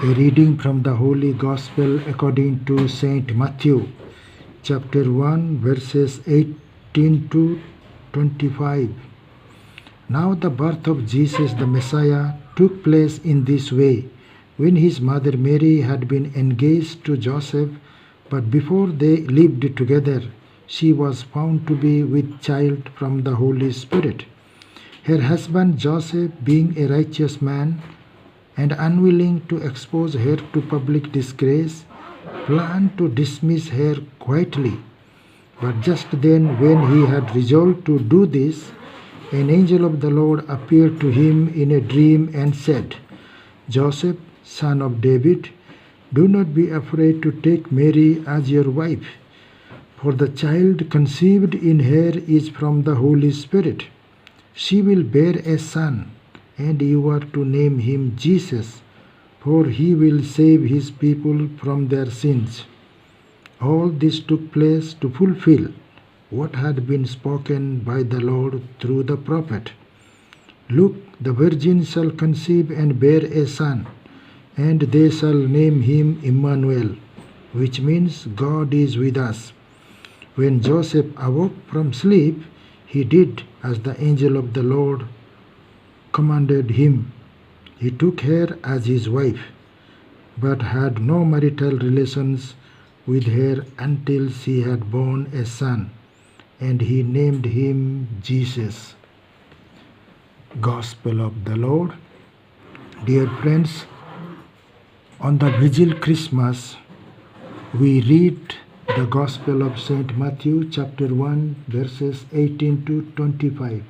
A reading from the Holy Gospel according to Saint Matthew, chapter 1, verses 18 to 25. Now the birth of Jesus the Messiah took place in this way. When his mother Mary had been engaged to Joseph, but before they lived together, she was found to be with child from the Holy Spirit. Her husband Joseph, being a righteous man, and unwilling to expose her to public disgrace, planned to dismiss her quietly. But just then, when he had resolved to do this, an angel of the Lord appeared to him in a dream and said, "Joseph, son of David, do not be afraid to take Mary as your wife, for the child conceived in her is from the Holy Spirit. She will bear a son, and you are to name him Jesus, for he will save his people from their sins." All this took place to fulfill what had been spoken by the Lord through the prophet. "Look, the virgin shall conceive and bear a son, and they shall name him Emmanuel," which means God is with us. When Joseph awoke from sleep, he did as the angel of the Lord commanded him. He took her as his wife, but had no marital relations with her until she had borne a son, and he named him Jesus. Gospel of the Lord. Dear friends, on the Vigil Christmas, we read the Gospel of Saint Matthew, chapter 1, verses 18 to 25.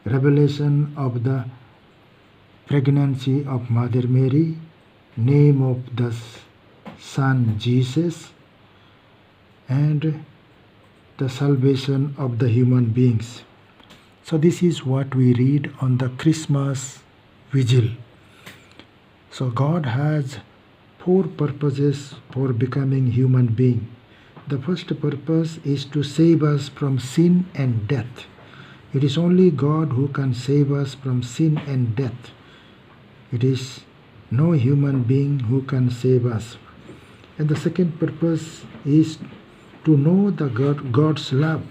Revelation of the pregnancy of Mother Mary, name of the Son Jesus, and the salvation of the human beings. So this is what we read on the Christmas Vigil. So God has 4 purposes for becoming human being. The first purpose is to save us from sin and death. It is only God who can save us from sin and death. It is no human being who can save us. And the second purpose is to know the God's love,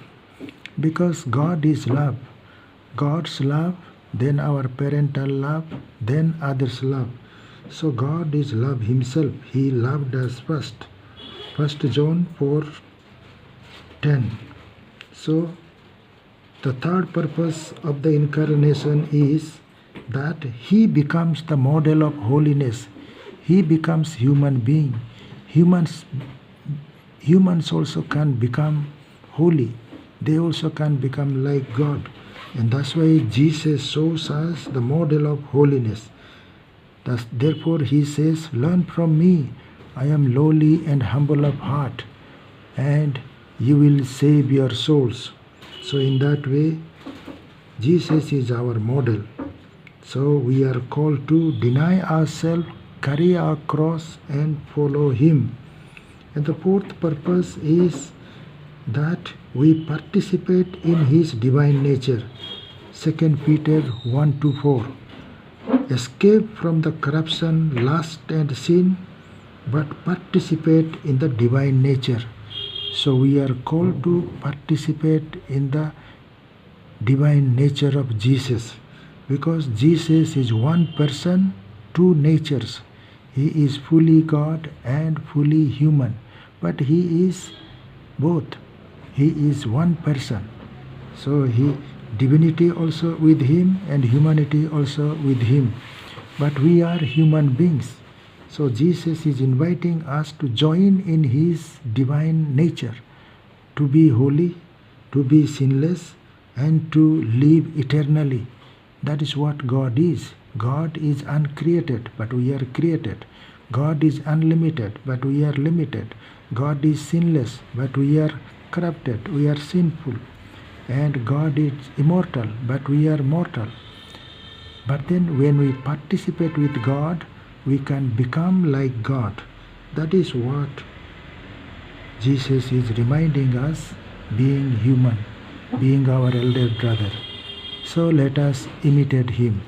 because God is love. God's love, then our parental love, then others' love. So God is love himself. He loved us first. 1 John 4:10. So the third purpose of the incarnation is that he becomes the model of holiness. He becomes human being. Humans also can become holy. They also can become like God. And that's why Jesus shows us the model of holiness. Therefore he says, "Learn from me. I am lowly and humble of heart, and you will save your souls." So in that way, Jesus is our model. So we are called to deny ourselves, carry our cross, and follow him. And the fourth purpose is that we participate in his divine nature. 2 Peter 1-4. Escape from the corruption, lust, and sin, but participate in the divine nature. So we are called to participate in the divine nature of Jesus, because Jesus is one person, 2 natures. He is fully God and fully human, but he is both. He is one person. So divinity also with him and humanity also with him. But we are human beings. So Jesus is inviting us to join in his divine nature, to be holy, to be sinless, and to live eternally. That is what God is. God is uncreated, but we are created. God is unlimited, but we are limited. God is sinless, but we are corrupted, we are sinful. And God is immortal, but we are mortal. But then when we participate with God, we can become like God. That is what Jesus is reminding us, being human, being our elder brother. So let us imitate him.